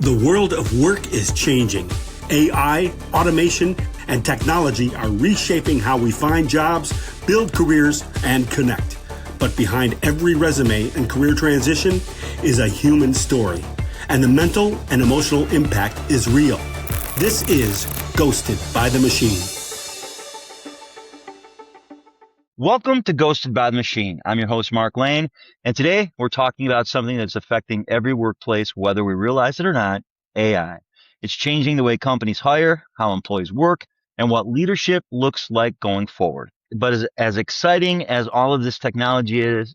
The world of work is changing. AI, automation, and technology are reshaping how we find jobs, build careers, and connect. But behind every resume and career transition is a human story, and the mental and emotional impact is real. This is Ghosted by the Machine. Welcome to Ghosted by the Machine. I'm your host, Mark Lane, and today we're talking about something that's affecting every workplace, whether we realize it or not, AI. It's changing the way companies hire, how employees work, and what leadership looks like going forward. But as exciting as all of this technology is,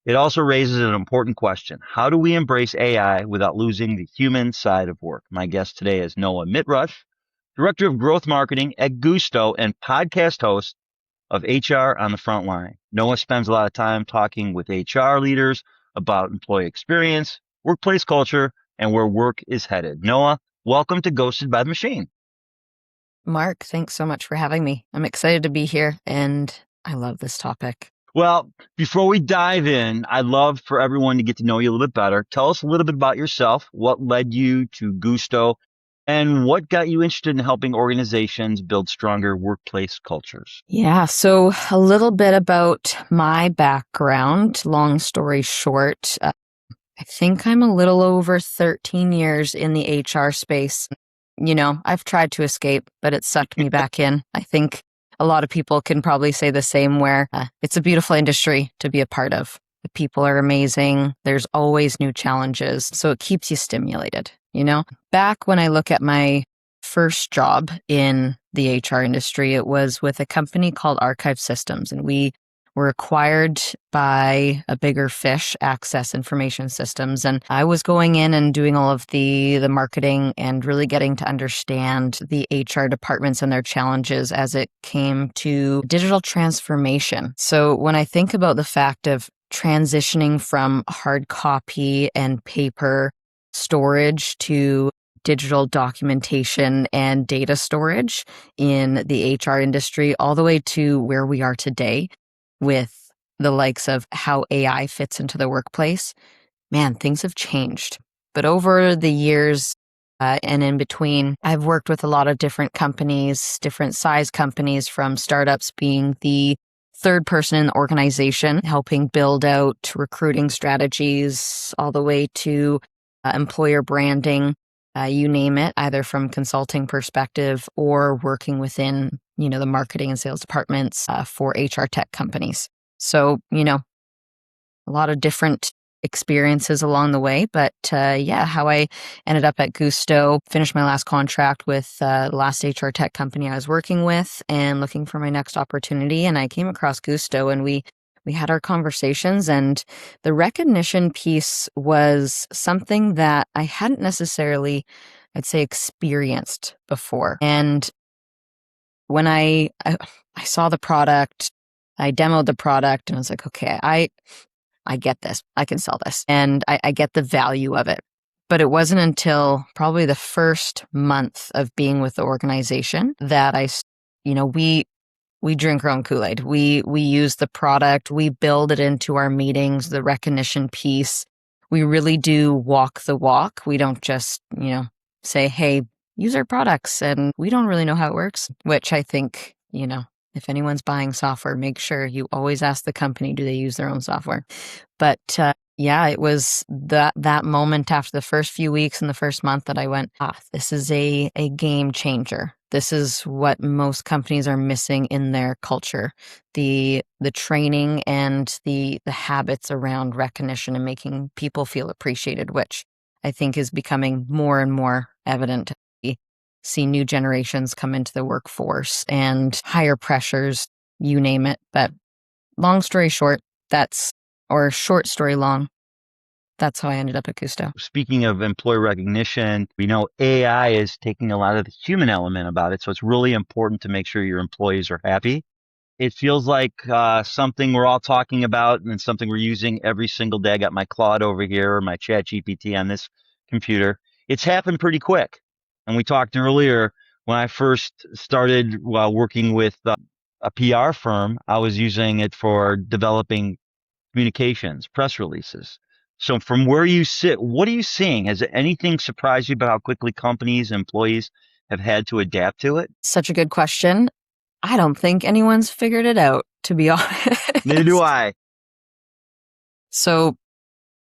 it also raises an important question. How do we embrace AI without losing the human side of work? My guest today is Noah Mithrush, Director of Growth Marketing at Guusto and podcast host of HR on the Frontline. Noah spends a lot of time talking with HR leaders about employee experience, workplace culture, and where work is headed. Noah, welcome to Ghosted by the Machine. Mark, thanks so much for having me. I'm excited to be here, and I love this topic. Well, before we dive in, I'd love for everyone to get to know you a little bit better. Tell us a little bit about yourself, what led you to Guusto, and what got you interested in helping organizations build stronger workplace cultures? Yeah, so a little bit about my background. Long story short, I think I'm a little over 13 years in the HR space. You know, I've tried to escape, but it sucked me back in. I think a lot of people can probably say the same, where it's a beautiful industry to be a part of. The people are amazing. There's always new challenges. So it keeps you stimulated, you know? Back when I look at my first job in the HR industry, it was with a company called Archive Systems, and we were acquired by a bigger fish, Access Information Systems. And I was going in and doing all of the marketing and really getting to understand the HR departments and their challenges as it came to digital transformation. So when I think about the fact of transitioning from hard copy and paper storage to digital documentation and data storage in the HR industry, all the way to where we are today with the likes of how AI fits into the workplace, man, things have changed. But over the years and in between, I've worked with a lot of different companies, different size companies, from startups being the third person in the organization, helping build out recruiting strategies, all the way to employer branding, you name it, either from consulting perspective or working within, you know, the marketing and sales departments for HR tech companies. So, you know, a lot of different experiences along the way, but how I ended up at Guusto, finished my last contract with the last HR tech company I was working with and looking for my next opportunity. And I came across Guusto, and we had our conversations, and the recognition piece was something that I hadn't necessarily, I'd say, experienced before. And when I saw the product, I demoed the product, and I was like, okay, I get this. I can sell this. And I get the value of it. But it wasn't until probably the first month of being with the organization that we drink our own Kool-Aid. We use the product. We build it into our meetings, the recognition piece. We really do walk the walk. We don't just, say, hey, use our products. And we don't really know how it works, which I think, if anyone's buying software, make sure you always ask the company, do they use their own software? But it was that moment after the first few weeks and the first month that I went, this is a game changer. This is what most companies are missing in their culture, the training and the habits around recognition and making people feel appreciated, which I think is becoming more and more evident. We see new generations come into the workforce and higher pressures, you name it. But long story short, short story long, that's how I ended up at Guusto. Speaking of employee recognition, we know AI is taking a lot of the human element about it. So it's really important to make sure your employees are happy. It feels like something we're all talking about and something we're using every single day. I got my Claude over here or my Chat GPT on this computer. It's happened pretty quick. And we talked earlier, when I first started working with a PR firm, I was using it for developing communications, press releases. So from where you sit, what are you seeing? Has anything surprised you about how quickly companies and employees have had to adapt to it? Such a good question. I don't think anyone's figured it out, to be Neither do honest. I. So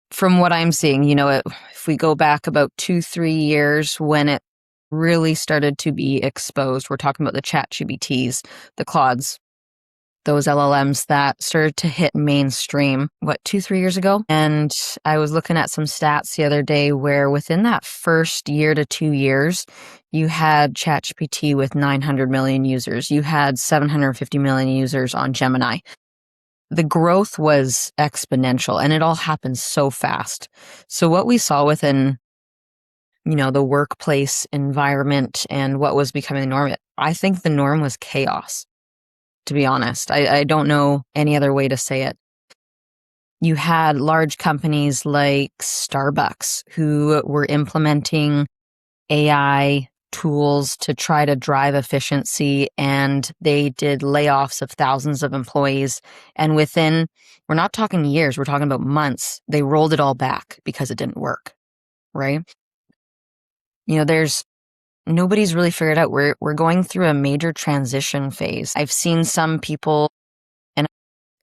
from what I'm seeing, if we go back about 2-3 years when it really started to be exposed, we're talking about the ChatGPTs, the Claudes, those LLMs that started to hit mainstream, 2-3 years ago? And I was looking at some stats the other day where within that first year to 2 years, you had ChatGPT with 900 million users. You had 750 million users on Gemini. The growth was exponential and it all happened so fast. So what we saw within, the workplace environment and what was becoming the norm, I think the norm was chaos, to be honest. I don't know any other way to say it. You had large companies like Starbucks who were implementing AI tools to try to drive efficiency, and they did layoffs of thousands of employees. And we're not talking years, we're talking about months, they rolled it all back because it didn't work, right? Nobody's really figured out. We're going through a major transition phase. I've seen some people, and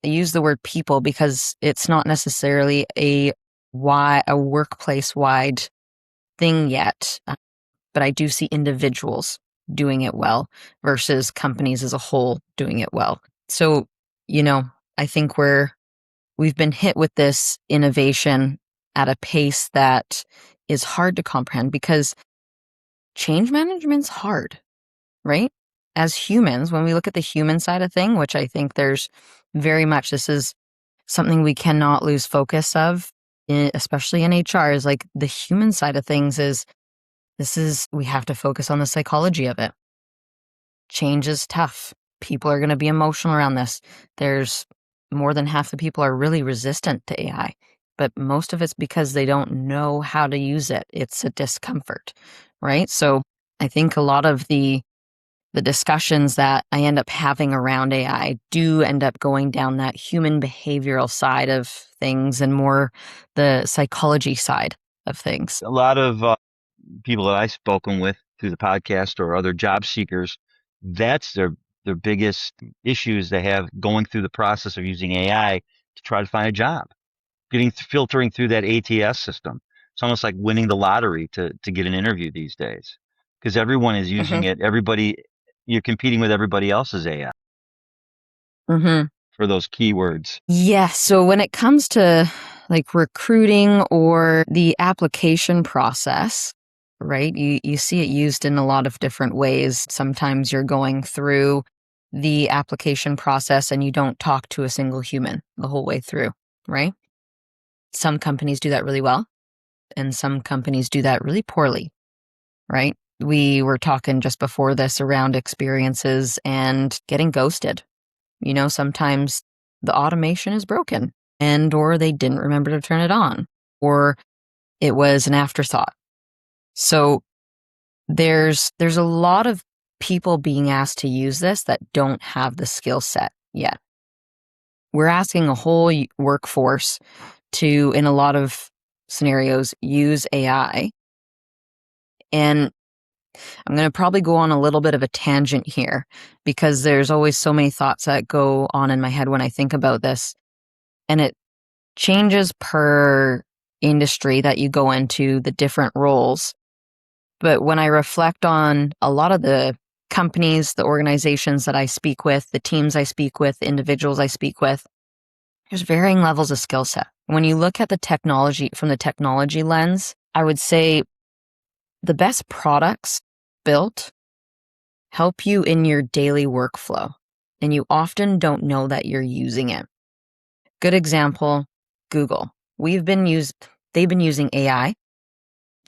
I use the word people because it's not necessarily a workplace wide thing yet, but I do see individuals doing it well versus companies as a whole doing it well. So, I think we've been hit with this innovation at a pace that is hard to comprehend because change management's hard, right? As humans, when we look at the human side of thing, which I think there's very much, this is something we cannot lose focus of, especially in HR, is like the human side of things we have to focus on the psychology of it. Change is tough. People are going to be emotional around this. There's more than half the people are really resistant to AI, but most of it's because they don't know how to use it. It's a discomfort, right? So I think a lot of the discussions that I end up having around AI do end up going down that human behavioral side of things and more the psychology side of things. A lot of people that I've spoken with through the podcast or other job seekers, that's their biggest issues they have going through the process of using AI to try to find a job, filtering through that ATS system. It's almost like winning the lottery to get an interview these days because everyone is using it. You're competing with everybody else's AI for those keywords. Yeah. So when it comes to like recruiting or the application process, right, you see it used in a lot of different ways. Sometimes you're going through the application process and you don't talk to a single human the whole way through, right? Some companies do that really well, and some companies do that really poorly, right? We were talking just before this around experiences and getting ghosted. Sometimes the automation is broken or they didn't remember to turn it on, or it was an afterthought. So there's a lot of people being asked to use this that don't have the skill set yet. We're asking a whole workforce to, in a lot of scenarios, use AI. And I'm going to probably go on a little bit of a tangent here because there's always so many thoughts that go on in my head when I think about this. And it changes per industry that you go into, the different roles. But when I reflect on a lot of the companies, the organizations that I speak with, the teams I speak with, the individuals I speak with, there's varying levels of skill set. When you look at the technology from the technology lens, I would say the best products built help you in your daily workflow, and you often don't know that you're using it. Good example, Google. They've been using AI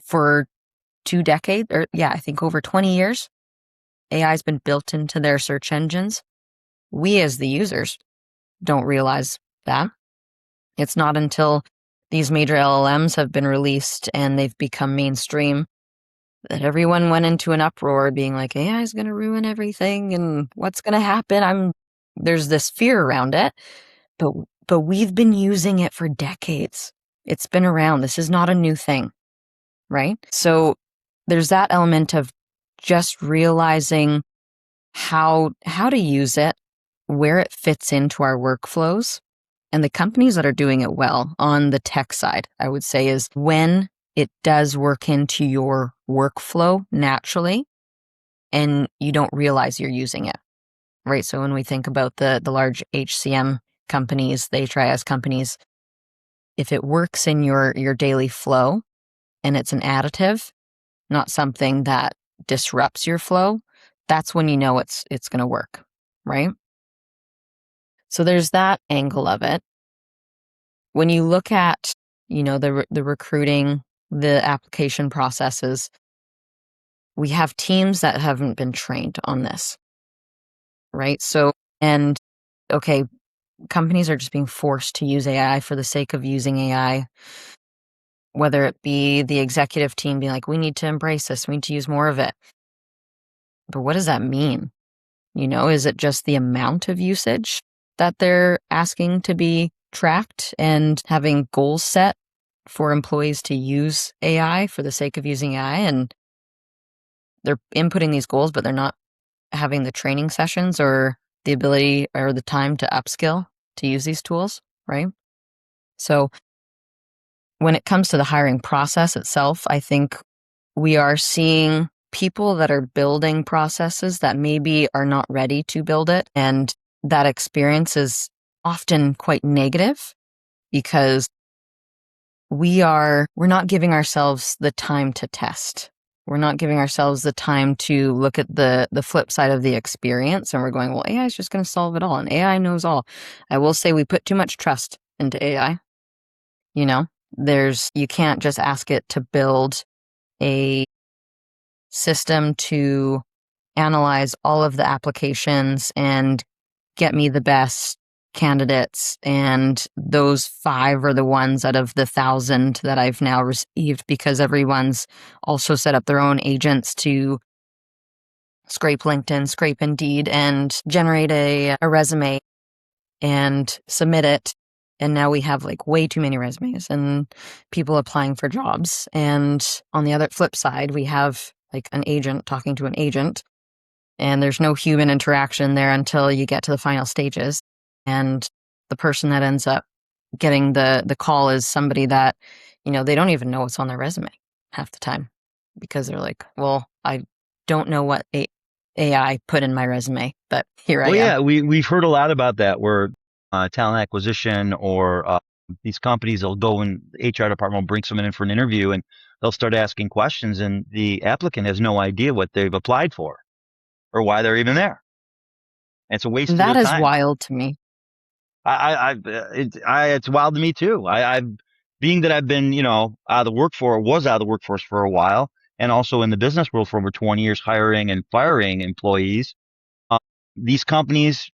for 2 decades, I think over 20 years. AI has been built into their search engines. We as the users don't realize that. It's not until these major LLMs have been released and they've become mainstream that everyone went into an uproar being like, AI is going to ruin everything and what's going to happen? There's this fear around it, but we've been using it for decades. It's been around. This is not a new thing, right? So there's that element of just realizing how to use it, where it fits into our workflows. And the companies that are doing it well on the tech side, I would say, is when it does work into your workflow naturally and you don't realize you're using it, right? So when we think about the large HCM companies, the HRIS companies, if it works in your daily flow and it's an additive, not something that disrupts your flow, that's when you know it's going to work, right? So there's that angle of it. When you look at, the recruiting, the application processes, we have teams that haven't been trained on this, right? So, and okay, companies are just being forced to use AI for the sake of using AI, whether it be the executive team being like, we need to embrace this, we need to use more of it. But what does that mean? Is it just the amount of usage that they're asking to be tracked and having goals set for employees to use AI for the sake of using AI? And they're inputting these goals, but they're not having the training sessions or the ability or the time to upskill to use these tools, right? So when it comes to the hiring process itself, I think we are seeing people that are building processes that maybe are not ready to build it. And that experience is often quite negative because we're not giving ourselves the time to test. We're not giving ourselves the time to look at the flip side of the experience. And we're going, well, AI is just going to solve it all. And AI knows all. I will say we put too much trust into AI. You can't just ask it to build a system to analyze all of the applications and get me the best candidates. And those 5 are the ones out of the 1,000 that I've now received, because everyone's also set up their own agents to scrape LinkedIn, scrape Indeed, and generate a resume and submit it. And now we have like way too many resumes and people applying for jobs. And on the other flip side, we have like an agent talking to an agent, and there's no human interaction there until you get to the final stages. And the person that ends up getting the call is somebody that, they don't even know what's on their resume half the time, because they're like, well, I don't know what AI put in my resume, but here I am. Yeah, we've heard a lot about that, where talent acquisition or these companies will go in, the HR department will bring someone in for an interview and they'll start asking questions, and the applicant has no idea what they've applied for or why they're even there. And it's a waste of their time. That is wild to me. It's wild to me too. Being that I've been, was out of the workforce for a while, and also in the business world for over 20 years, hiring and firing employees. These companies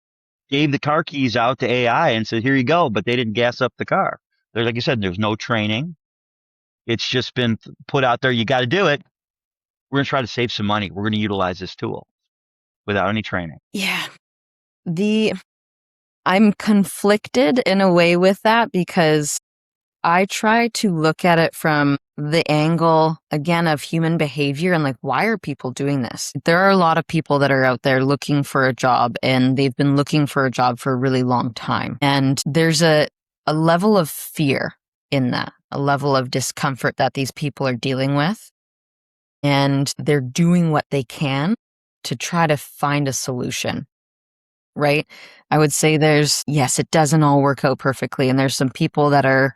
gave the car keys out to AI and said, here you go, but they didn't gas up the car. There's, like you said, there's no training. It's just been put out there. You got to do it. We're going to try to save some money. We're going to utilize this tool without any training. Yeah. I'm conflicted in a way with that, because I try to look at it from the angle, again, of human behavior and like, why are people doing this? There are a lot of people that are out there looking for a job, and they've been looking for a job for a really long time. And there's a level of fear in that, a level of discomfort that these people are dealing with. And they're doing what they can to try to find a solution, right? I would say yes, it doesn't all work out perfectly. And there's some people that are,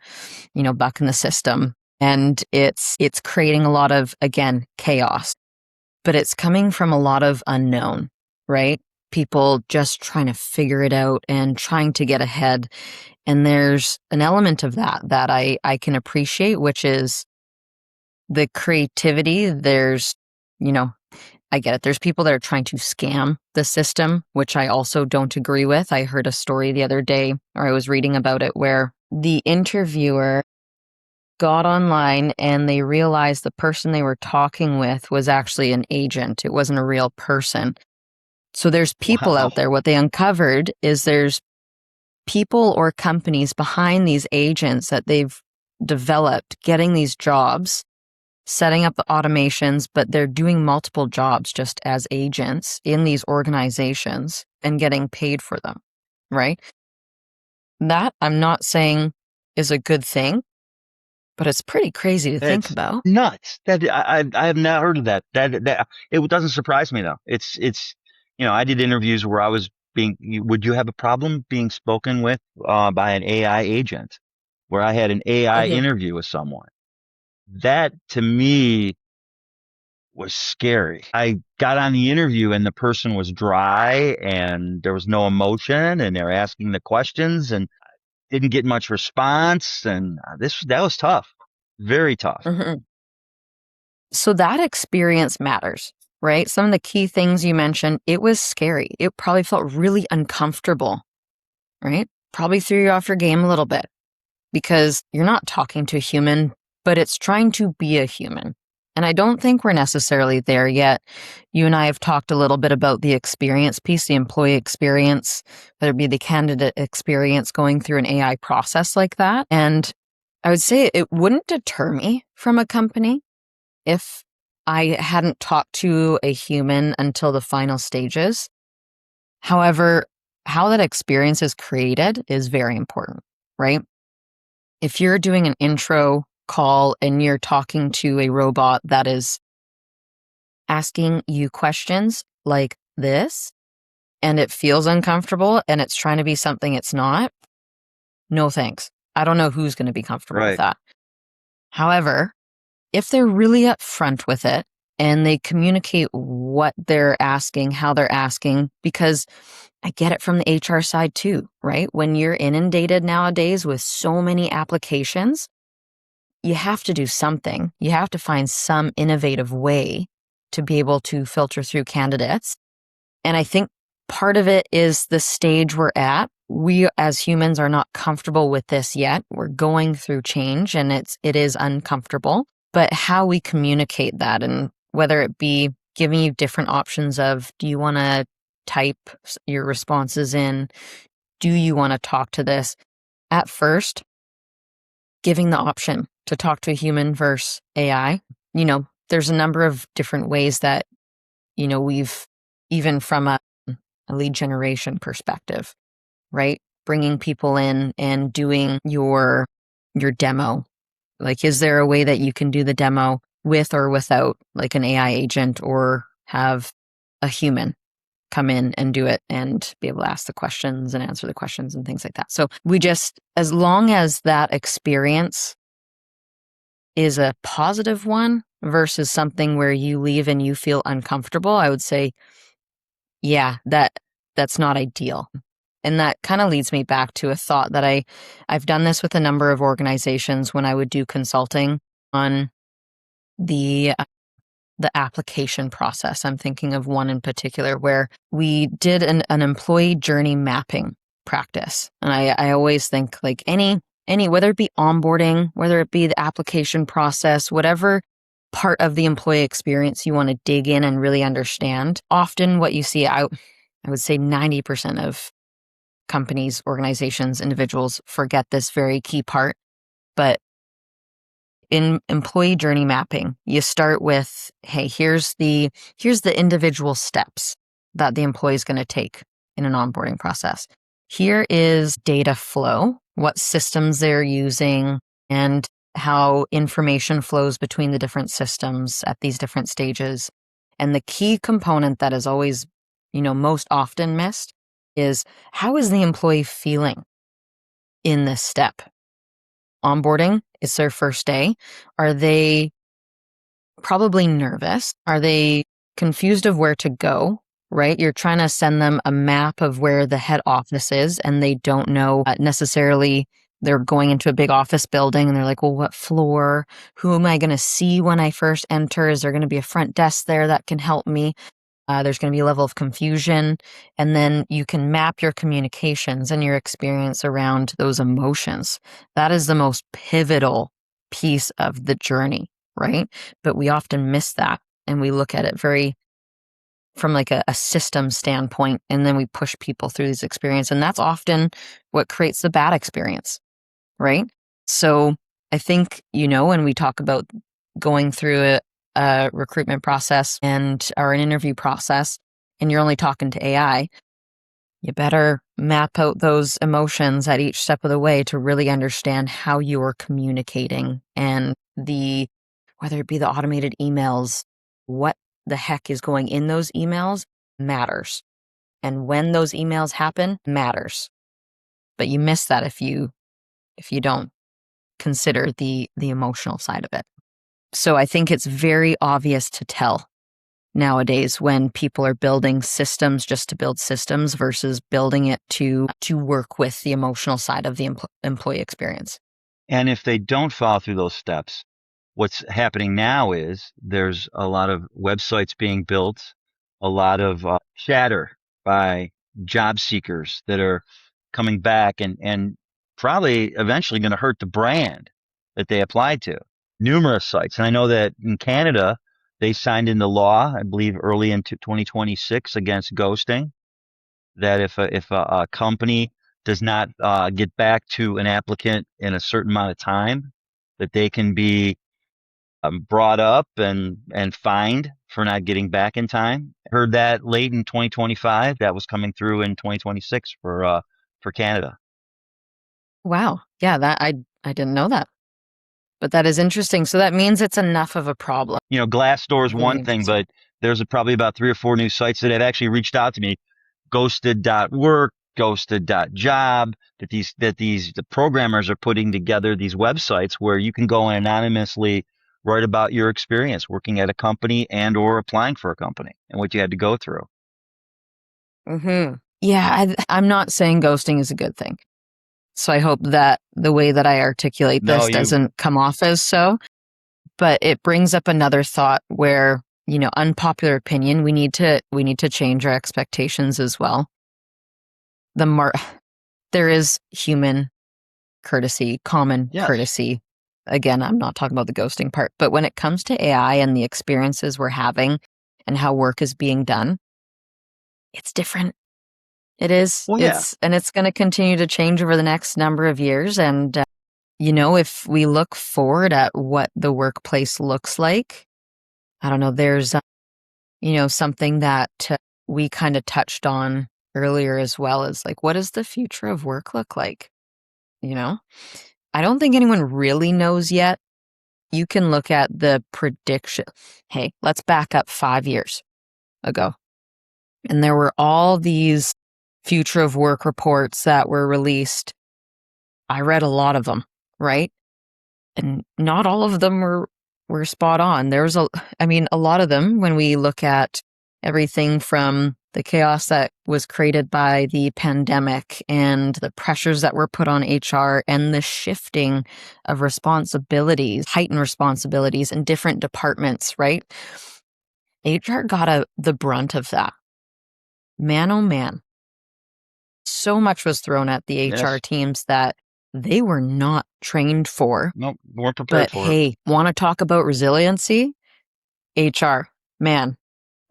bucking the system, and it's creating a lot of, again, chaos, but it's coming from a lot of unknown, right? People just trying to figure it out and trying to get ahead. And there's an element of that I can appreciate, which is the creativity. There's, I get it. There's people that are trying to scam the system, which I also don't agree with. I heard a story the other day, or I was reading about it, where the interviewer got online and they realized the person they were talking with was actually an agent. It wasn't a real person. So there's people out there. What they uncovered is there's people or companies behind these agents that they've developed getting these jobs, setting up the automations, but they're doing multiple jobs just as agents in these organizations and getting paid for them, right? That I'm not saying is a good thing, but it's pretty crazy to think It's about. nuts. That I have not heard of that. That it doesn't surprise me though. It's I did interviews where I was would you have a problem being spoken with by an AI agent, where I had an AI Mhm. interview with someone. That to me was scary. I got on the interview and the person was dry and there was no emotion and they're asking the questions and didn't get much response. And that was tough. Very tough. Mhm. So that experience matters, right? Some of the key things you mentioned, it was scary. It probably felt really uncomfortable, right? Probably threw you off your game a little bit because you're not talking to a human, but it's trying to be a human. And I don't think we're necessarily there yet. You and I have talked a little bit about the experience piece, the employee experience, whether it be the candidate experience going through an AI process like that. And I would say it wouldn't deter me from a company if I hadn't talked to a human until the final stages. However, how that experience is created is very important, right? If you're doing an intro call and you're talking to a robot that is asking you questions like this, and it feels uncomfortable and it's trying to be something it's not, no thanks. I don't know who's going to be comfortable with Right. that. However, if they're really upfront with it and they communicate what they're asking, how they're asking, because I get it from the HR side too, right? When you're inundated nowadays with so many applications, you have to do something. You have to find some innovative way to be able to filter through candidates. And I think part of it is the stage we're at. We as humans are not comfortable with this yet. We're going through change and it is uncomfortable. But how we communicate that, and whether it be giving you different options of, do you want to type your responses in? Do you want to talk to this? At first, giving the option to talk to a human versus AI, there's a number of different ways that, we've, even from a lead generation perspective, right? Bringing people in and doing your demo. Like, is there a way that you can do the demo with or without like an AI agent, or have a human come in and do it and be able to ask the questions and answer the questions and things like that? So as long as that experience is a positive one versus something where you leave and you feel uncomfortable, I would say, yeah, that's not ideal. And that kind of leads me back to a thought that I've done this with a number of organizations when I would do consulting on the application process. I'm thinking of one in particular where we did an employee journey mapping practice. And I always think like any, whether it be onboarding, whether it be the application process, whatever part of the employee experience you want to dig in and really understand, often what you see out, I would say 90% of companies, organizations, individuals forget this very key part. But in employee journey mapping, you start with, hey, here's the individual steps that the employee is going to take in an onboarding process. Here is data flow, what systems they're using, and how information flows between the different systems at these different stages. And the key component that is always, most often missed is, how is the employee feeling in this step? Onboarding, it's their first day. Are they probably nervous? Are they confused of where to go, right? You're trying to send them a map of where the head office is, and they don't know necessarily. They're going into a big office building and they're like, well, what floor? Who am I going to see when I first enter? Is there going to be a front desk there that can help me? There's going to be a level of confusion. And then you can map your communications and your experience around those emotions. That is the most pivotal piece of the journey, right? But we often miss that, and we look at it very from like a system standpoint, and then we push people through these experiences. And that's often what creates the bad experience, right? So I think, when we talk about going through a recruitment process or an interview process, and you're only talking to AI, you better map out those emotions at each step of the way to really understand how you're communicating, and whether it be the automated emails, what the heck is going in those emails matters. And when those emails happen matters. But you miss that if you don't consider the emotional side of it. So I think it's very obvious to tell nowadays when people are building systems just to build systems versus building it to work with the emotional side of the employee experience. And if they don't follow through those steps, what's happening now is there's a lot of websites being built, a lot of chatter by job seekers that are coming back and probably eventually going to hurt the brand that they applied to. Numerous sites. And I know that in Canada, they signed into law, I believe early into 2026, against ghosting, that if a company does not get back to an applicant in a certain amount of time, that they can be brought up and fined for not getting back in time. Heard that late in 2025. That was coming through in 2026 for Canada. Wow. Yeah, that I didn't know that. But that is interesting. So that means it's enough of a problem. Glassdoor is one thing, but there's probably about 3 or 4 new sites that have actually reached out to me. Ghosted.work, ghosted.job, that the programmers are putting together these websites where you can go and anonymously write about your experience working at a company and or applying for a company and what you had to go through. Mm-hmm. Yeah, I'm not saying ghosting is a good thing. So I hope that the way that I articulate this doesn't come off as so. But it brings up another thought where, unpopular opinion, we need to change our expectations as well. There is human courtesy, common courtesy. Again, I'm not talking about the ghosting part, but when it comes to AI and the experiences we're having and how work is being done, it's different. It is. Well, yeah. It's going to continue to change over the next number of years. And, if we look forward at what the workplace looks like, I don't know, there's, something that we kind of touched on earlier as well, as like, what does the future of work look like? I don't think anyone really knows yet. You can look at the prediction. Hey, let's back up 5 years ago. And there were all these future of work reports that were released. I read a lot of them, right? And not all of them were spot on. There's a lot of them, when we look at everything from the chaos that was created by the pandemic and the pressures that were put on HR and the shifting of responsibilities, heightened responsibilities in different departments, right? HR got the brunt of that. Man, oh man. So much was thrown at the HR teams that they were not trained for. Nope, weren't prepared for it. But hey, want to talk about resiliency? HR, man,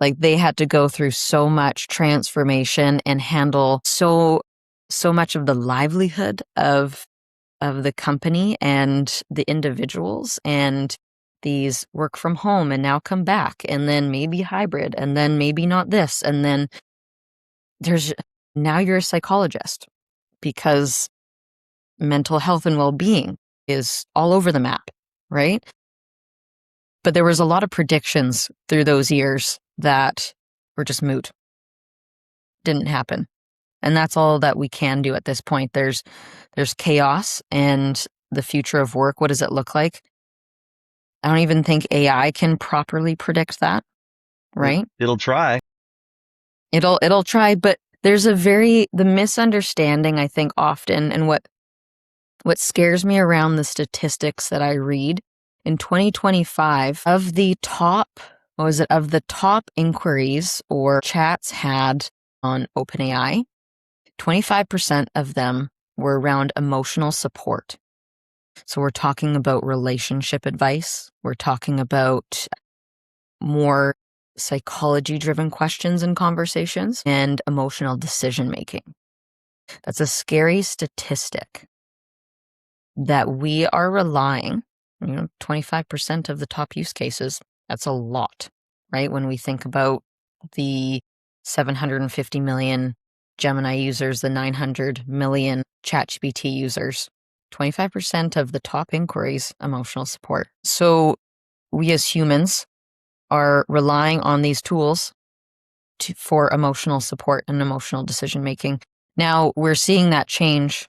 like they had to go through so much transformation and handle so much of the livelihood of the company and the individuals, and these work from home and now come back, and then maybe hybrid, and then maybe not this, and then now you're a psychologist because mental health and well-being is all over the map, right? But there was a lot of predictions through those years that were just moot. Didn't happen. And that's all that we can do at this point. There's chaos, and the future of work, what does it look like? I don't even think AI can properly predict that, right? It'll try. It'll try, but there's the misunderstanding, I think, often, and what scares me around the statistics that I read in 2025, of the top inquiries or chats had on OpenAI, 25% of them were around emotional support. So we're talking about relationship advice. We're talking about more psychology-driven questions and conversations, and emotional decision-making. That's a scary statistic. that we are relying, 25% of the top use cases, that's a lot, right? When we think about the 750 million Gemini users, the 900 million ChatGPT users, 25% of the top inquiries, emotional support. So we as humans are relying on these tools for emotional support and emotional decision making. Now we're seeing that change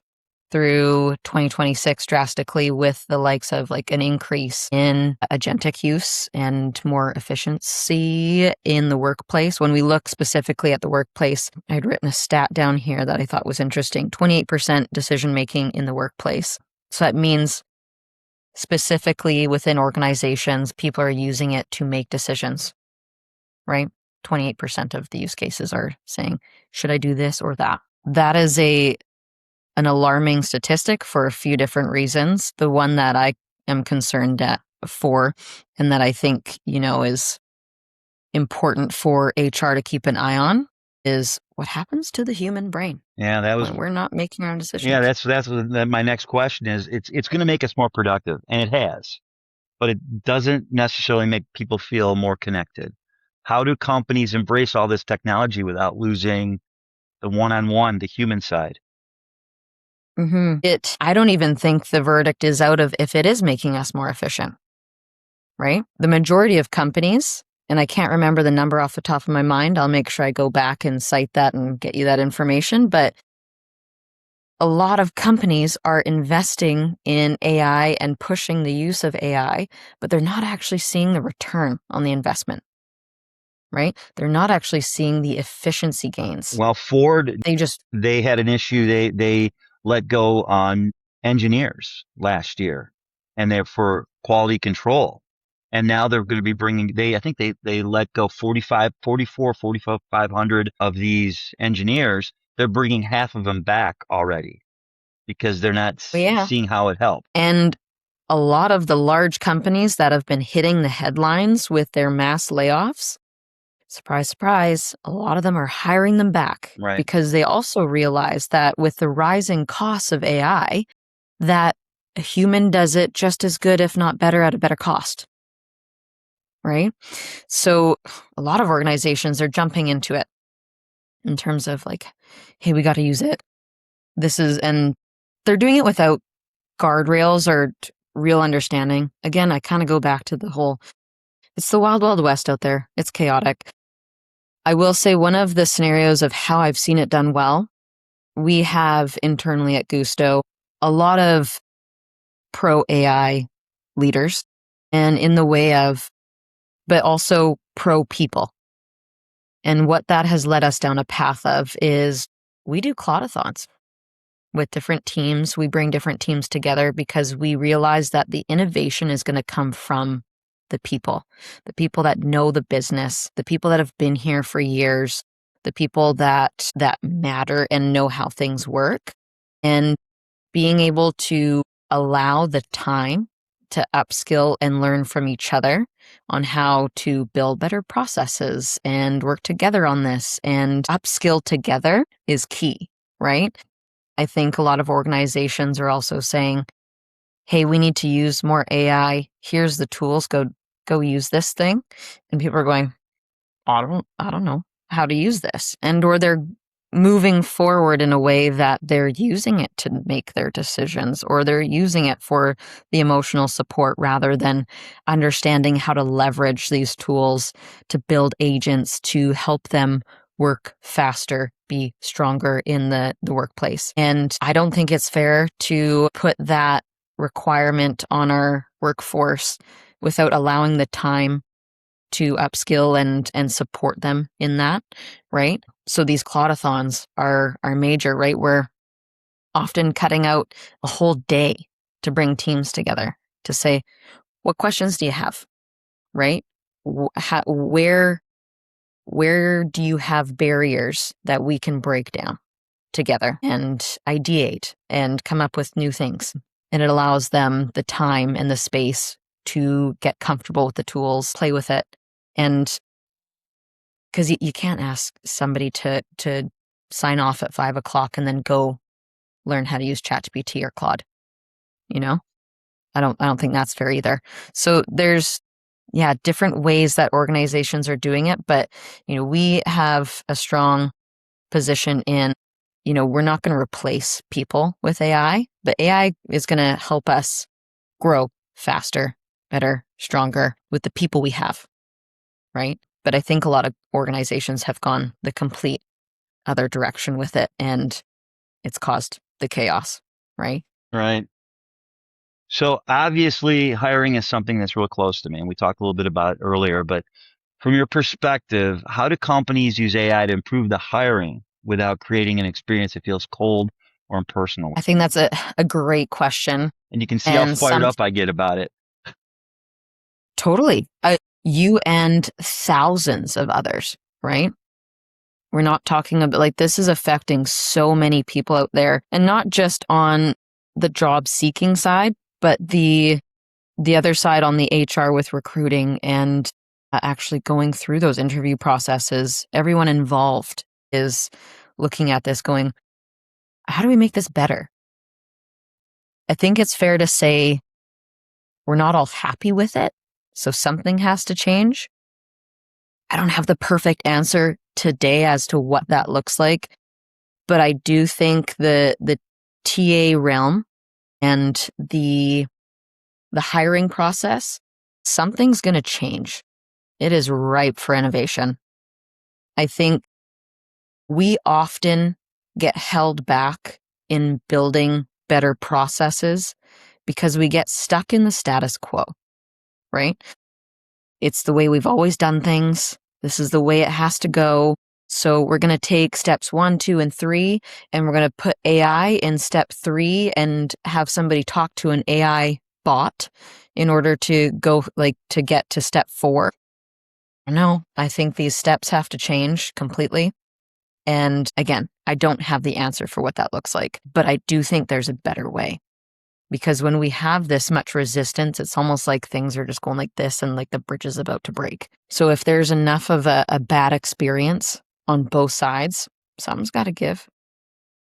through 2026 drastically with the likes of like an increase in agentic use and more efficiency in the workplace. When we look specifically at the workplace, I'd written a stat down here that I thought was interesting. 28% decision making in the workplace. So that means specifically within organizations, people are using it to make decisions, right? 28% of the use cases are saying, should I do this or that? That is an alarming statistic for a few different reasons. The one that I am concerned for, and that I think, is important for HR to keep an eye on, is what happens to the human brain. Yeah, that was when we're not making our own decisions. Yeah, that's my next question is it's going to make us more productive, and it has, but it doesn't necessarily make people feel more connected. How do companies embrace all this technology without losing the one-on-one, the human side? I don't even think the verdict is out of if it is making us more efficient, right? The majority of companies, and I can't remember the number off the top of my mind, I'll make sure I go back and cite that and get you that information, but a lot of companies are investing in AI and pushing the use of AI, but they're not actually seeing the return on the investment, right? They're not actually seeing the efficiency gains. Well, Ford, they had an issue. They let go on engineers last year, and they're for quality control. And now they're going to be bringing, I think they let go 4,500 of these engineers. They're bringing half of them back already because they're not seeing how it helped. And a lot of the large companies that have been hitting the headlines with their mass layoffs, surprise, surprise, a lot of them are hiring them back, right? Because they also realize that with the rising costs of AI, that a human does it just as good, if not better, at a better cost, right? So a lot of organizations are jumping into it in terms of like, hey, we got to use it. And they're doing it without guardrails or real understanding. Again, I kind of go back to it's the wild, wild west out there. It's chaotic. I will say one of the scenarios of how I've seen it done well, we have internally at Guusto a lot of pro AI leaders, and in the way of, but also pro people. And what that has led us down a path of is we do Claudathons with different teams. We bring different teams together because we realize that the innovation is going to come from the people that know the business, the people that have been here for years, the people that matter and know how things work, and being able to allow the time to upskill and learn from each other on how to build better processes and work together on this and upskill together is key, right? I think a lot of organizations are also saying, hey, we need to use more AI. Here's the tools. Go use this thing. And people are going, I don't know how to use this. Or they're moving forward in a way that they're using it to make their decisions, or they're using it for the emotional support rather than understanding how to leverage these tools to build agents to help them work faster, be stronger in the workplace. And I don't think it's fair to put that requirement on our workforce without allowing the time to upskill and support them in that, right? So these Claudathons are major, right? We're often cutting out a whole day to bring teams together to say, what questions do you have, right? Where do you have barriers that we can break down together and ideate and come up with new things? And it allows them the time and the space to get comfortable with the tools, play with it. And because you can't ask somebody to sign off at 5 o'clock and then go learn how to use ChatGPT or Claude. I don't think that's fair either. So there's different ways that organizations are doing it, but we have a strong position in, we're not going to replace people with AI, but AI is going to help us grow faster, better, stronger with the people we have, right? But I think a lot of organizations have gone the complete other direction with it, and it's caused the chaos, right? Right. So obviously hiring is something that's real close to me, and we talked a little bit about it earlier, but from your perspective, how do companies use AI to improve the hiring without creating an experience that feels cold or impersonal? I think that's a great question. And you can see how And fired up I get about it. totally, you and thousands of others, right? We're not talking about, like, this is affecting so many people out there, and not just on the job seeking side, but the other side on the HR with recruiting and actually going through those interview processes. Everyone involved is looking at this going, how do we make this better? I think it's fair to say we're not all happy with it, so something has to change. I don't have the perfect answer today as to what that looks like, but I do think the TA realm and the hiring process, something's going to change. It is ripe for innovation. I think we often get held back in building better processes because we get stuck in the status quo, right? It's the way we've always done things. This is the way it has to go. So we're going to take steps 1, 2, and 3, and we're going to put AI in step 3 and have somebody talk to an AI bot in order to go, like, to get to step 4. No, I think these steps have to change completely. And again, I don't have the answer for what that looks like, but I do think there's a better way. Because when we have this much resistance, it's almost like things are just going like this and like the bridge is about to break. So if there's enough of a bad experience on both sides, something's got to give.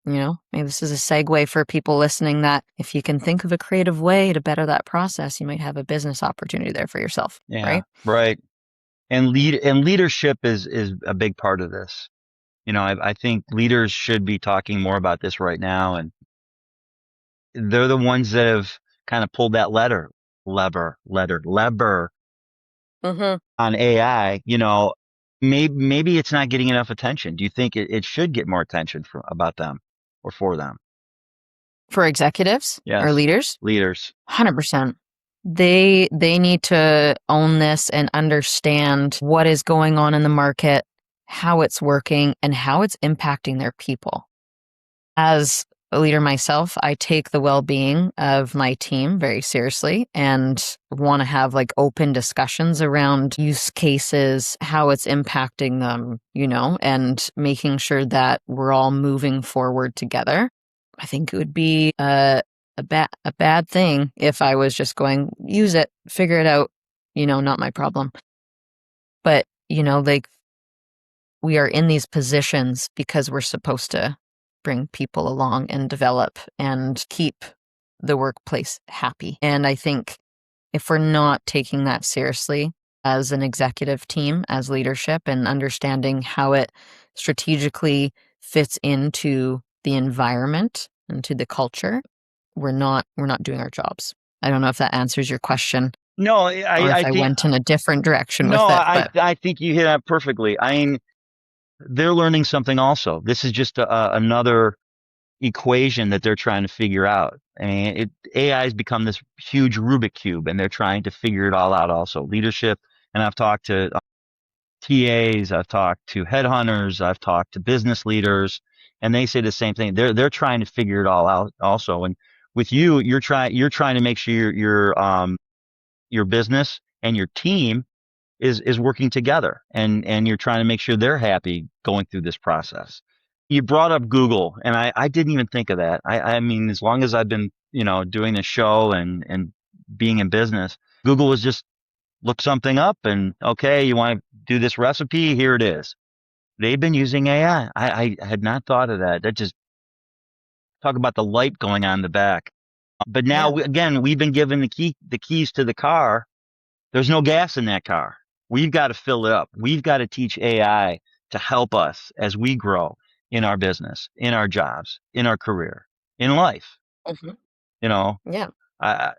Maybe this is a segue for people listening, that if you can think of a creative way to better that process, you might have a business opportunity there for yourself. Yeah, right? Right. And leadership is a big part of this. I think leaders should be talking more about this right now, and they're the ones that have kind of pulled that lever Mm-hmm. on AI. Maybe it's not getting enough attention. Do you think it should get more attention about them or for them? For executives or Yes. leaders? Leaders. 100%. They need to own this and understand what is going on in the market, how it's working, and how it's impacting their people. As a leader myself, I take the well-being of my team very seriously and want to have like open discussions around use cases, how it's impacting them, and making sure that we're all moving forward together. I think it would be a bad thing if I was just going, use it, figure it out, not my problem. But, like, we are in these positions because we're supposed to bring people along and develop and keep the workplace happy. And I think if we're not taking that seriously as an executive team, as leadership, and understanding how it strategically fits into the environment and to the culture, we're not doing our jobs. I don't know if that answers your question. No, or if I think went in a different direction with it. I think you hit that perfectly. I mean, they're learning something also. This is just another equation that they're trying to figure out. I mean, AI has become this huge Rubik cube, and they're trying to figure it all out also. Leadership, and I've talked to TAs, I've talked to headhunters, I've talked to business leaders, and they say the same thing. They're trying to figure it all out also. And with you, you're trying to make sure your business and your team is working together, and you're trying to make sure they're happy going through this process. You brought up Google, and I didn't even think of that. I mean, as long as I've been, doing this show and being in business, Google was just look something up and, okay, you want to do this recipe? Here it is. They've been using AI. I had not thought of that. That just talk about the light going on in the back. But now, Yeah. we've been given the keys to the car. There's no gas in that car. We've got to fill it up. We've got to teach AI to help us as we grow in our business, in our jobs, in our career, in life. Mhm. You know, Yeah.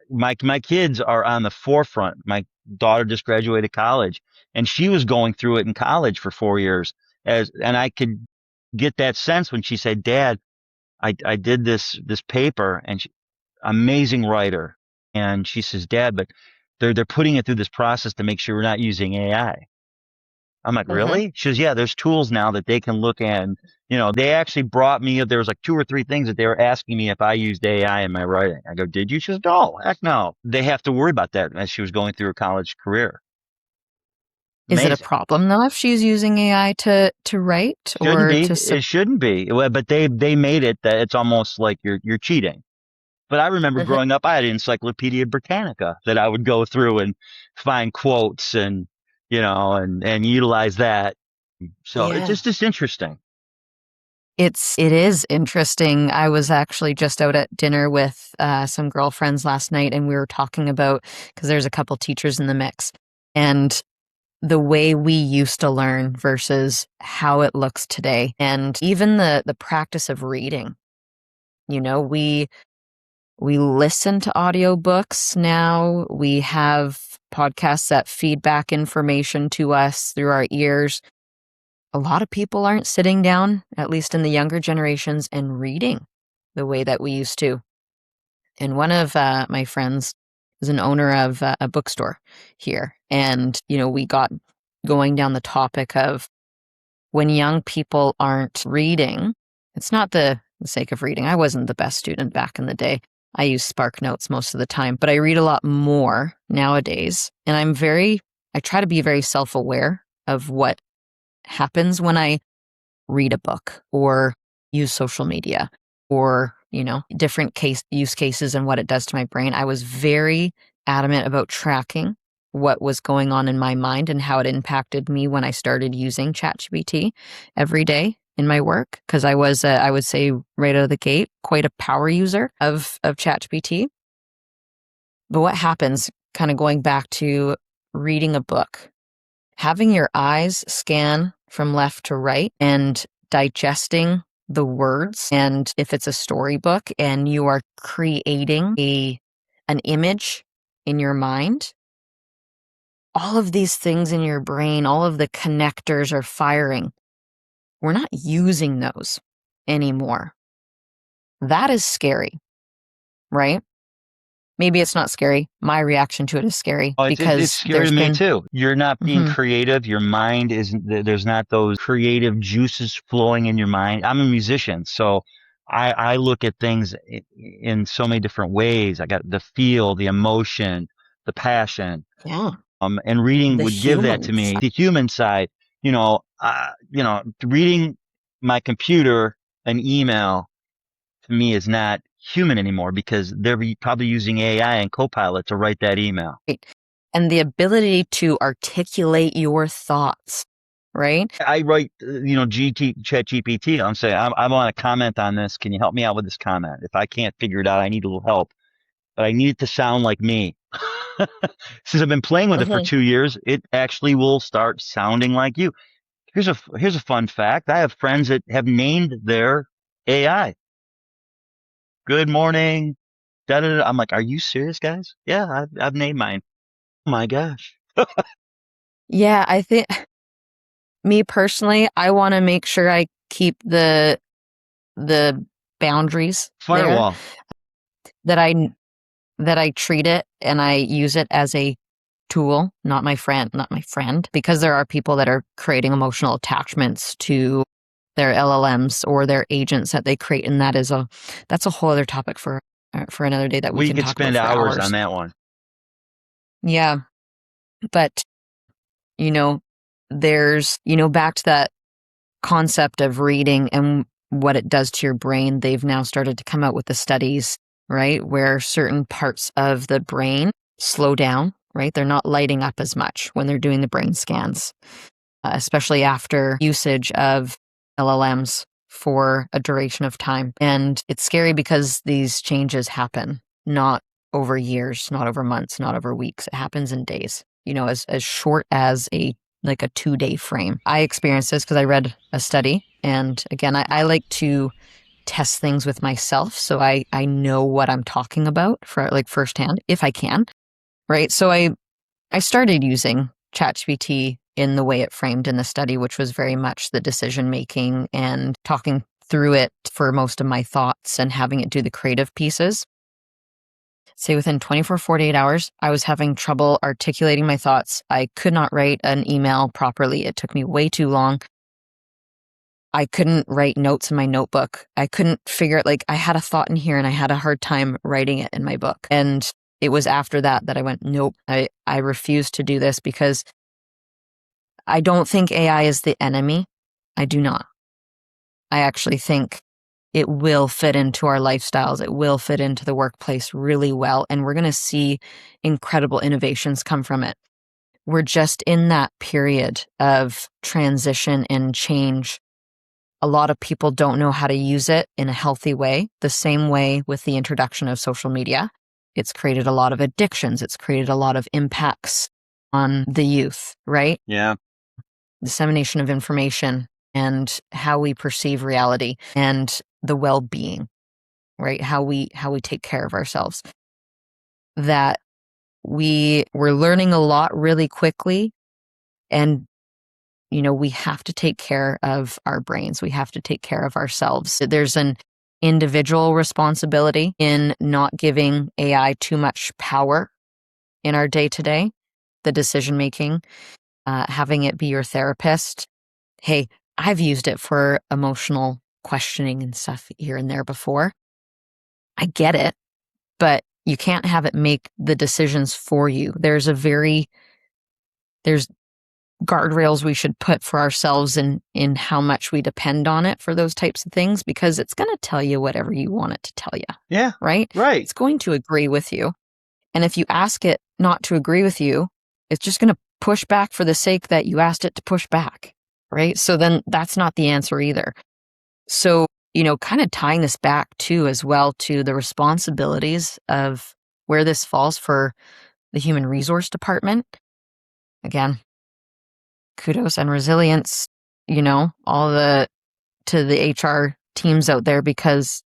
my kids are on the forefront. My daughter just graduated college, and she was going through it in college for 4 years. And I could get that sense when she said, "Dad, I did this paper," and amazing writer. And she says, "Dad, but they're putting it through this process to make sure we're not using AI." I'm like, Mhm. "Really?" She says, "Yeah, there's tools now that they can look at. And, they actually brought me, there was like two or three things that they were asking me if I used AI in my writing." I go, "Did you?" She says, "No, heck no." They have to worry about that as she was going through her college career. Is it a Amazing. problem though if she's using AI to write Shouldn't or be. to It shouldn't be. Well, but they made it that it's almost like you're cheating. But I remember Mhm. growing up, I had Encyclopedia Britannica that I would go through and find quotes and, and utilize that. So it's Yeah. just interesting. It is interesting. I was actually just out at dinner with some girlfriends last night, and we were talking about because there's a couple teachers in the mix, and the way we used to learn versus how it looks today, and even the practice of reading. We listen to audiobooks now. We have podcasts that feed back information to us through our ears. A lot of people aren't sitting down, at least in the younger generations, and reading the way that we used to. And one of my friends is an owner of a bookstore here. And, we got going down the topic of when young people aren't reading, it's not the sake of reading. I wasn't the best student back in the day. I use Spark Notes most of the time, but I read a lot more nowadays. And I try to be very self aware of what happens when I read a book or use social media or, different use cases and what it does to my brain. I was very adamant about tracking what was going on in my mind and how it impacted me when I started using ChatGPT every day in my work. Cause I was, I would say right out of the gate, quite a power user of ChatGPT. But what happens kind of going back to reading a book, having your eyes scan from left to right and digesting the words, and if it's a storybook and you are creating an image in your mind, all of these things in your brain, all of the connectors are firing. We're not using those anymore. That is scary, right? Maybe it's not scary. My reaction to it is scary Oh, it's because scary there's to me been too. You're not being Mhm. creative. Your mind isn't, there's not those creative juices flowing in your mind. I'm a musician, so I look at things in so many different ways. I got the feel, the emotion, the passion. Yeah, And reading the would give that to human me. side. The human side, reading my computer, an email to me is not human anymore because they're probably using AI and Copilot to write that email. Right. And the ability to articulate your thoughts, right? I write, Chat GPT. I'm saying, I want to comment on this. Can you help me out with this comment? If I can't figure it out, I need a little help, but I need it to sound like me. Since I've been playing with it for Mhm. 2 years, it actually will start sounding like you. Here's a fun fact. I have friends that have named their AI. Good morning. Da, da, da. I'm like, are you serious, guys? Yeah, I've named mine. Oh my gosh. Yeah, I think me personally, I want to make sure I keep the boundaries there, Firewall. that I treat it and I use it as a tool, not my friend, because there are people that are creating emotional attachments to their LLMs or their agents that they create, and that's a whole other topic for another day that we We can could talk about spend for hours on hours. that one. Yeah, but you know, there's back to that concept of reading and what it does to your brain. They've now started to come out with the studies, right, where certain parts of the brain slow down, right? They're not lighting up as much when they're doing the brain scans, especially after usage of LLMs for a duration of time. And it's scary because these changes happen. not over years, not over months, not over weeks. It happens in days, as short as a 2-day frame. I experienced this because I read a study. And again, I like to test things with myself. So I know what I'm talking about for firsthand, if I can. Right. So I started using ChatGPT in the way it framed in the study, which was very much the decision making and talking through it for most of my thoughts and having it do the creative pieces. Say within 48 hours, I was having trouble articulating my thoughts. I could not write an email properly. It took me way too long. I couldn't write notes in my notebook. I couldn't figure it. I had a thought in here and I had a hard time writing it in my book. And it was after that I went, nope, I refuse to do this because I don't think AI is the enemy. I do not. I actually think it will fit into our lifestyles. It will fit into the workplace really well. And we're going to see incredible innovations come from it. We're just in that period of transition and change. A lot of people don't know how to use it in a healthy way, the same way with the introduction of social media. It's created a lot of addictions. It's created a lot of impacts on the youth, right? Yeah. Dissemination of information and how we perceive reality and the well-being, right? How we take care of ourselves. That we're learning a lot really quickly, and we have to take care of our brains. We have to take care of ourselves. There's an individual responsibility in not giving AI too much power in our day-to-day, the decision-making, having it be your therapist. Hey, I've used it for emotional questioning and stuff here and there before. I get it, but you can't have it make the decisions for you. There's guardrails we should put for ourselves in how much we depend on it for those types of things, because it's going to tell you whatever you want it to tell you. Yeah. Right? Right. It's going to agree with you. And if you ask it not to agree with you, it's just going to push back for the sake that you asked it to push back. Right? So then that's not the answer either. So, kind of tying this back too, as well, to the responsibilities of where this falls for the human resource department. Again, kudos and resilience, to the HR teams out there, because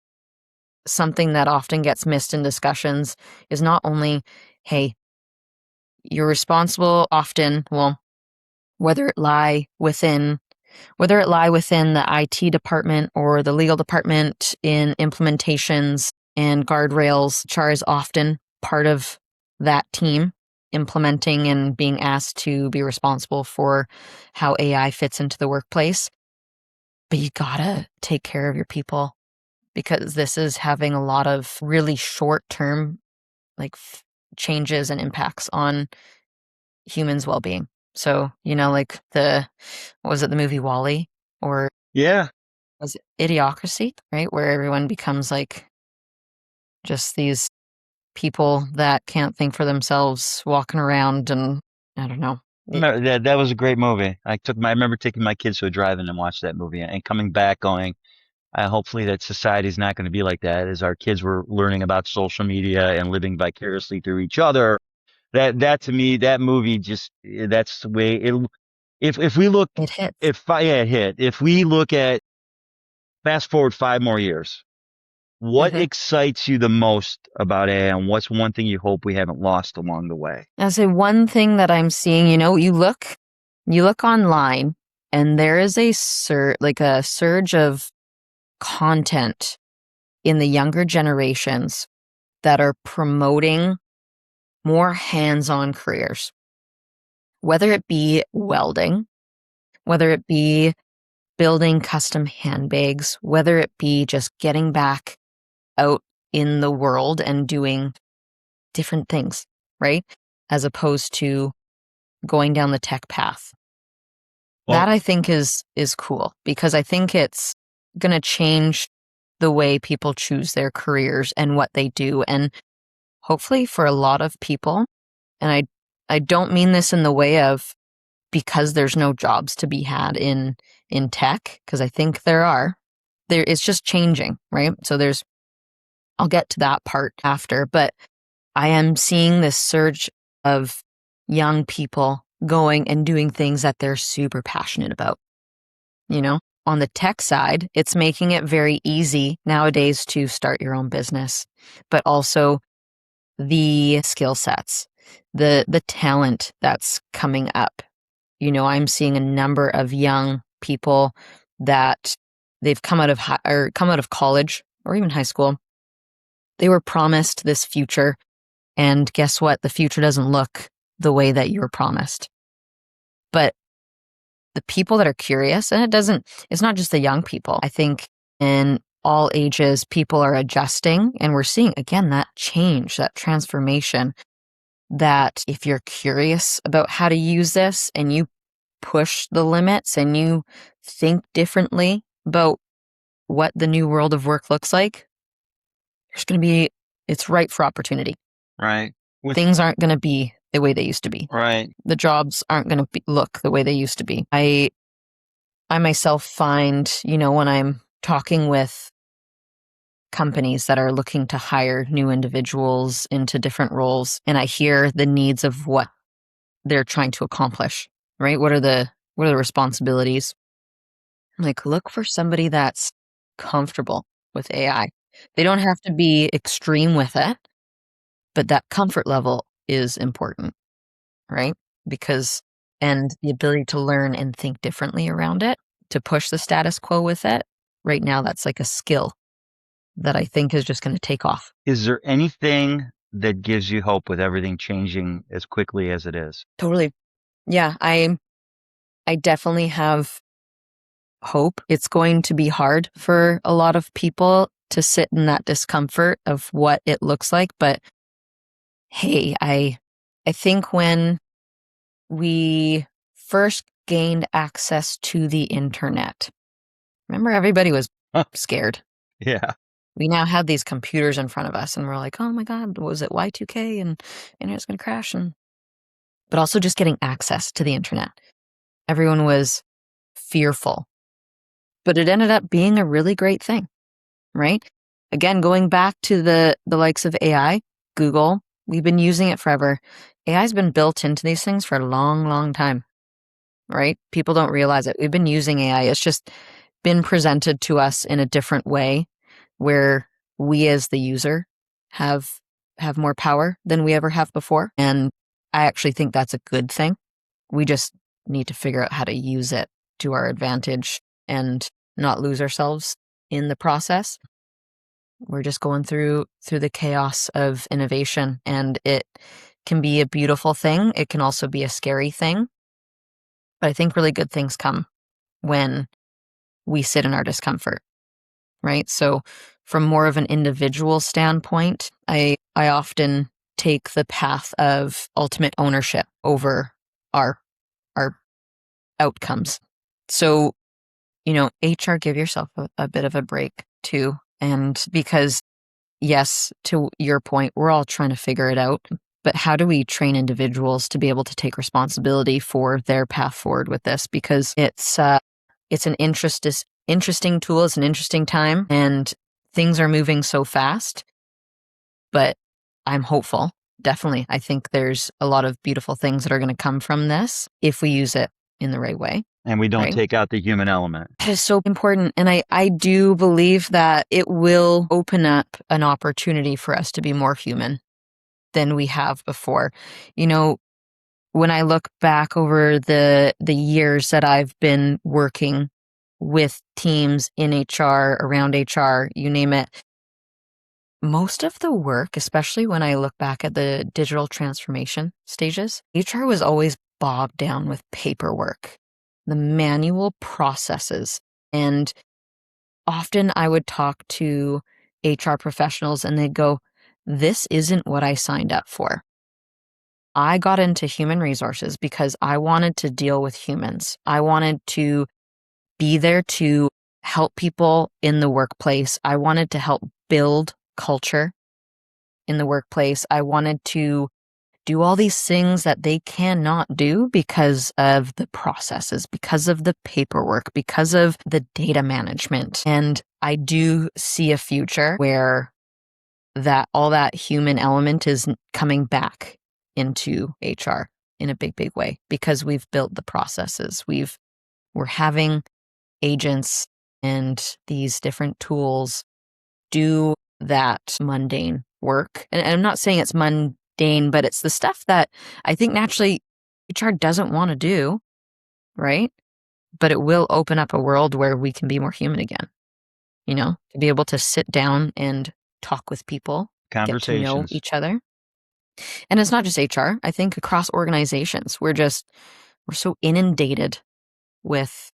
something that often gets missed in discussions is not only, hey, you're responsible often, well, whether it lie within the IT department or the legal department in implementations and guardrails, HR is often part of that team implementing and being asked to be responsible for how AI fits into the workplace. But you gotta take care of your people, because this is having a lot of really short-term changes and impacts on humans' well-being. So, what was it, the movie WALL-E? Or Yeah. was it Idiocracy, right? Where everyone becomes just these people that can't think for themselves, walking around, and I don't know. That was a great movie. I remember taking my kids to a drive-in and watched that movie and coming back going, hopefully that society is not going to be like that, as our kids were learning about social media and living vicariously through each other. That to me, that movie that's the way if we look, It hits. it hit. If we look at fast forward 5 more years, what excites you the most about AI, and what's one thing you hope we haven't lost along the way? I'll say one thing that I'm seeing, you look online and there is a surge of content in the younger generations that are promoting more hands-on careers, whether it be welding, whether it be building custom handbags, whether it be just getting back out in the world and doing different things, right? As opposed to going down the tech path. Well, that I think is cool, because I think it's going to change the way people choose their careers and what they do. And hopefully for a lot of people, and I don't mean this in the way of because there's no jobs to be had in tech, because I think there is just changing, right? So there's I'll get to that part after, but I am seeing this surge of young people going and doing things that they're super passionate about. On the tech side, it's making it very easy nowadays to start your own business, but also the skill sets, the talent that's coming up. I'm seeing a number of young people that they've come out of college or even high school. They were promised this future, and guess what? The future doesn't look the way that you were promised. But the people that are curious, and it's not just the young people. I think in all ages, people are adjusting, and we're seeing, again, that change, that transformation, that if you're curious about how to use this and you push the limits and you think differently about what the new world of work looks like, it's ripe for opportunity. Right. Things aren't going to be the way they used to be. Right. The jobs aren't going to look the way they used to be. I myself find, when I'm talking with companies that are looking to hire new individuals into different roles, and I hear the needs of what they're trying to accomplish, right? What are the responsibilities? I'm like, look for somebody that's comfortable with AI. They don't have to be extreme with it, but that comfort level is important, right? And the ability to learn and think differently around it, to push the status quo with it, right now, that's like a skill that I think is just going to take off. Is there anything that gives you hope with everything changing as quickly as it is? Totally. Yeah, I definitely have hope. It's going to be hard for a lot of people to sit in that discomfort of what it looks like. But hey, I think when we first gained access to the internet, remember, everybody was scared. Yeah. We now have these computers in front of us and we're like, oh my God, was it Y2K and internet's going to crash? But also just getting access to the internet. Everyone was fearful, but it ended up being a really great thing, right? Again, going back to the likes of AI, Google, we've been using it forever. AI has been built into these things for a long, long time, right? People don't realize it. We've been using AI. It's just been presented to us in a different way where we as the user have more power than we ever have before. And I actually think that's a good thing. We just need to figure out how to use it to our advantage and not lose ourselves in the process. We're just going through the chaos of innovation, and it can be a beautiful thing. It can also be a scary thing. But I think really good things come when we sit in our discomfort, right? So from more of an individual standpoint, I often take the path of ultimate ownership over our outcomes. So, HR, give yourself a bit of a break too. And because, yes, to your point, we're all trying to figure it out. But how do we train individuals to be able to take responsibility for their path forward with this? Because it's an interesting tool. It's an interesting time, and things are moving so fast. But I'm hopeful. Definitely. I think there's a lot of beautiful things that are going to come from this if we use it in the right way. And we don't Right. take out the human element. That is so important. And I do believe that it will open up an opportunity for us to be more human than we have before. When I look back over the years that I've been working with teams in HR, around HR, you name it, most of the work, especially when I look back at the digital transformation stages, HR was always bogged down with paperwork, the manual processes. And often I would talk to HR professionals and they'd go, this isn't what I signed up for. I got into human resources because I wanted to deal with humans. I wanted to be there to help people in the workplace. I wanted to help build culture in the workplace. I wanted to do all these things that they cannot do because of the processes, because of the paperwork, because of the data management. And I do see a future where that all that human element is coming back into HR in a big, big way because we've built the processes. We're having agents and these different tools do that mundane work. And I'm not saying it's mundane, but it's the stuff that I think naturally HR doesn't want to do, right? But it will open up a world where we can be more human again, to be able to sit down and talk with people, get to know Conversations. each other. And it's not just HR. I think across organizations, we're so inundated with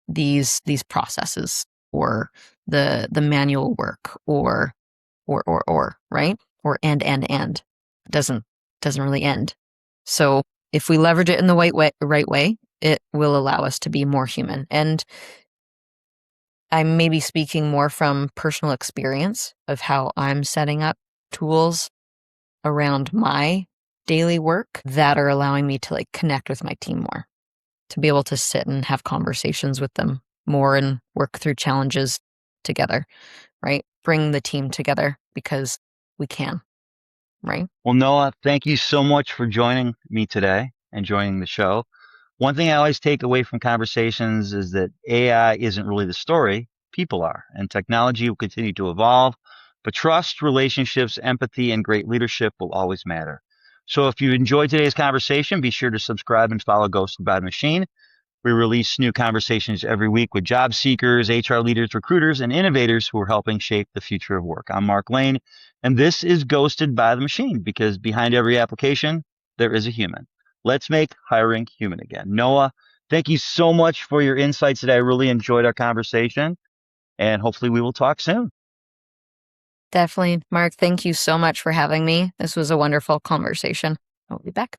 these processes or the manual work or right? Or and. It doesn't really end. So if we leverage it in the right way, it will allow us to be more human. And I'm maybe speaking more from personal experience of how I'm setting up tools around my daily work that are allowing me to connect with my team more, to be able to sit and have conversations with them more and work through challenges together, right? Bring the team together because we can, right? Well, Noah, thank you so much for joining me today and joining the show. One thing I always take away from conversations is that AI isn't really the story, people are, and technology will continue to evolve, but trust, relationships, empathy, and great leadership will always matter. So if you enjoyed today's conversation, be sure to subscribe and follow Ghosted by the Machine. We release new conversations every week with job seekers, HR leaders, recruiters, and innovators who are helping shape the future of work. I'm Mark Lane, and this is Ghosted by the Machine because behind every application, there is a human. Let's make hiring human again. Noah, thank you so much for your insights today. I really enjoyed our conversation, and hopefully we will talk soon. Definitely. Mark, thank you so much for having me. This was a wonderful conversation. I'll be back.